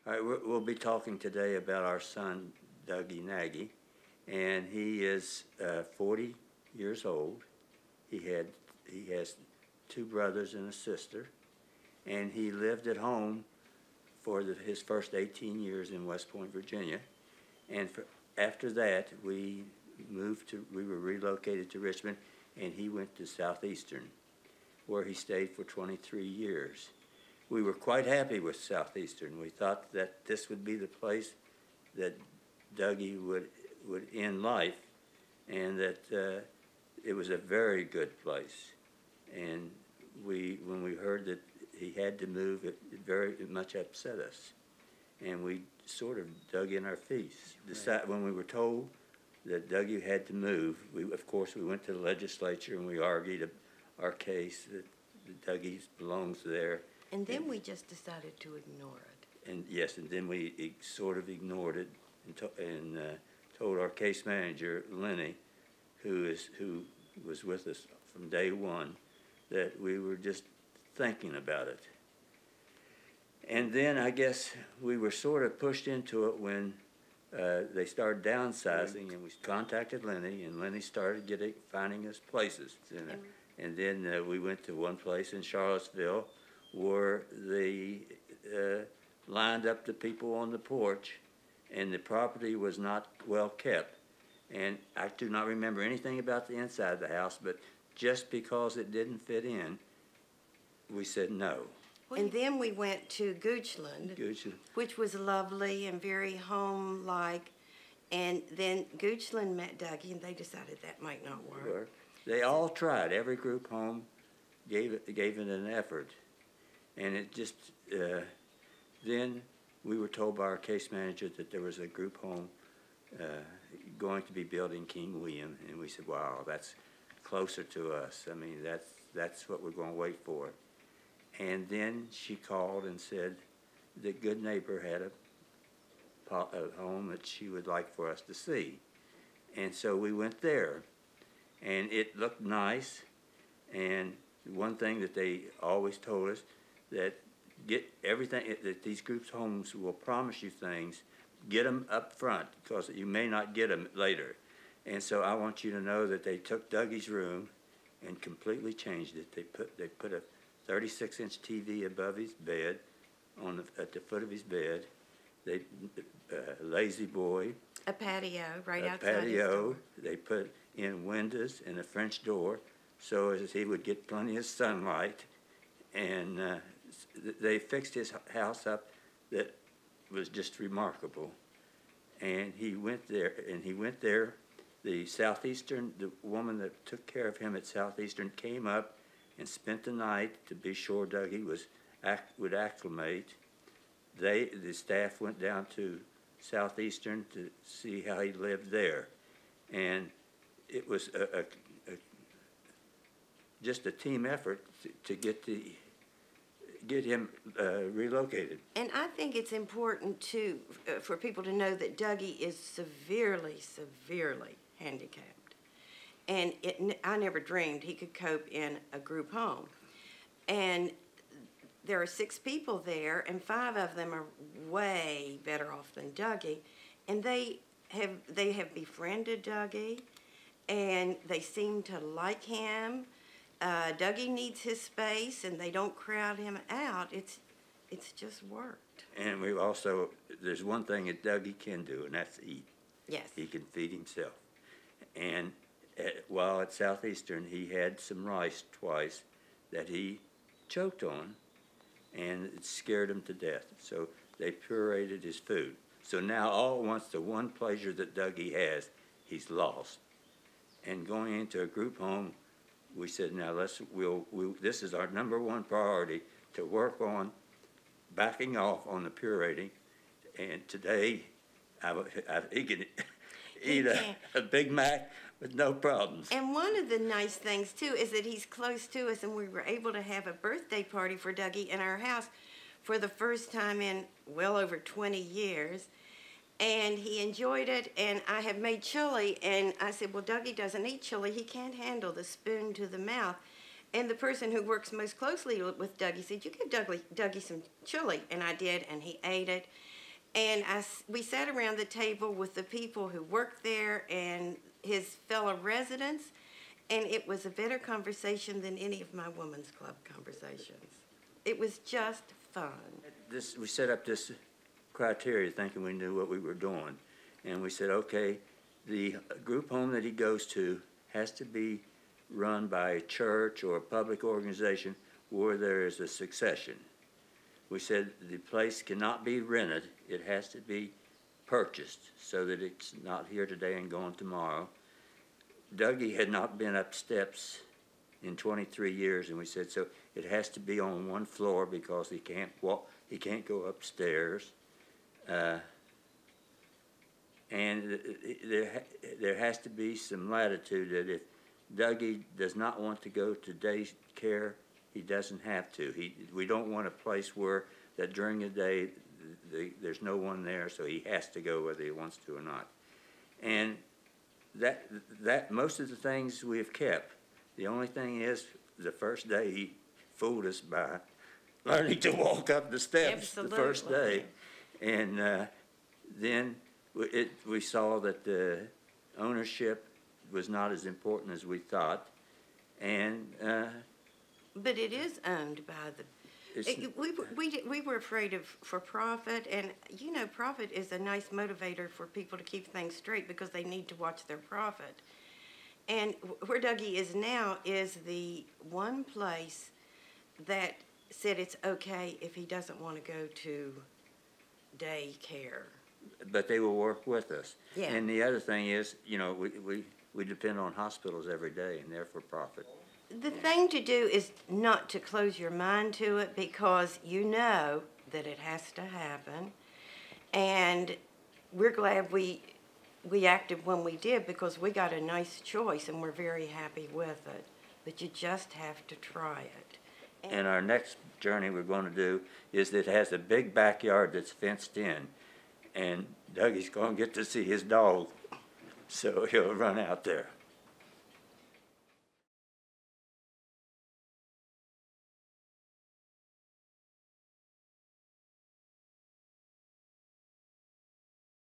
All right, we'll be talking today about our son, Dougie Nagy, and he is 40 years old. He has two brothers and a sister, and he lived at home for his first 18 years in West Point, Virginia, and after that we were relocated to Richmond, and he went to Southeastern, where he stayed for 23 years. We were quite happy with Southeastern. We thought that this would be the place that Dougie would end life, and that it was a very good place. And when we heard that he had to move, it very much upset us, and we sort of dug in our feet. When we were told that Dougie had to move, of course we went to the legislature and we argued our case that Dougie belongs there. And then we just decided to ignore it. And yes, and then we sort of ignored it and told our case manager, Lenny, who was with us from day one, that we were just thinking about it. And then I guess we were sort of pushed into it when they started downsizing, and we contacted Lenny, and Lenny started finding us places. And then we went to one place in Charlottesville where they lined up the people on the porch, and the property was not well kept. And I do not remember anything about the inside of the house, but just because it didn't fit in, we said no. And then we went to Goochland, which was lovely and very home-like. And then Goochland met Dougie, and they decided that might not work. They all tried. Every group home gave it an effort. And it just, then we were told by our case manager that there was a group home going to be built in King William, and we said, wow, that's closer to us. I mean, that's what we're going to wait for. And then she called and said that Good Neighbor had a home that she would like for us to see. And so we went there, and it looked nice. And one thing that they always told us, that get everything, that these groups' homes will promise you things, get them up front, because you may not get them later. And so I want you to know that they took Dougie's room and completely changed it. They put a 36-inch TV above his bed, at the foot of his bed. They lazy boy. A patio right outside his door. They put in windows and a French door, so as he would get plenty of sunlight. And they fixed his house up that was just remarkable. And he went there, the Southeastern, the woman that took care of him at Southeastern came up and spent the night to be sure Dougie would acclimate. The staff went down to Southeastern to see how he lived there. And it was just a team effort to get him relocated. And I think it's important too for people to know that Dougie is severely, severely handicapped. And I never dreamed he could cope in a group home. And there are 6 people there, and 5 of them are way better off than Dougie. And they have befriended Dougie, and they seem to like him. Dougie needs his space, and they don't crowd him out. It's just worked. And there's one thing that Dougie can do, and that's eat. Yes. He can feed himself. And while at Southeastern, he had some rice twice that he choked on, and it scared him to death. So they pureed his food. So now all at once, the one pleasure that Dougie has, he's lost. And going into a group home, we said, now this is our #1 priority, to work on backing off on the pureing. And today, he can eat a Big Mac with no problems. And one of the nice things, too, is that he's close to us, and we were able to have a birthday party for Dougie in our house for the first time in well over 20 years. And he enjoyed it, and I have made chili, and I said, well, Dougie doesn't eat chili. He can't handle the spoon to the mouth. And the person who works most closely with Dougie said, you give Dougie some chili. And I did, and he ate it. And we sat around the table with the people who worked there and his fellow residents, and it was a better conversation than any of my women's club conversations. It was just fun. We set up this criteria thinking we knew what we were doing. And we said, okay, the group home that he goes to has to be run by a church or a public organization where there is a succession. We said the place cannot be rented. It has to be purchased so that it's not here today and gone tomorrow. Dougie had not been up steps in 23 years, and we said, so it has to be on one floor because he can't walk, he can't go upstairs. And there has to be some latitude that if Dougie does not want to go to day care, he doesn't have to. We don't want a place where that during the day there's no one there, so he has to go whether he wants to or not. And that most of the things we have kept. The only thing is, the first day he fooled us by learning to walk up the steps. Absolutely. The first day, and then we saw that the ownership was not as important as we thought, and but it is owned by the. We were afraid of for profit, and you know, profit is a nice motivator for people to keep things straight because they need to watch their profit. And where Dougie is now is the one place that said it's okay if he doesn't want to go to day care. But they will work with us. Yeah. And the other thing is, you know, we depend on hospitals every day, and they're for profit. The thing to do is not to close your mind to it because you know that it has to happen. And we're glad we acted when we did because we got a nice choice and we're very happy with it. But you just have to try it. And our next journey we're going to do is that it has a big backyard that's fenced in. And Dougie's going to get to see his dog, so he'll run out there.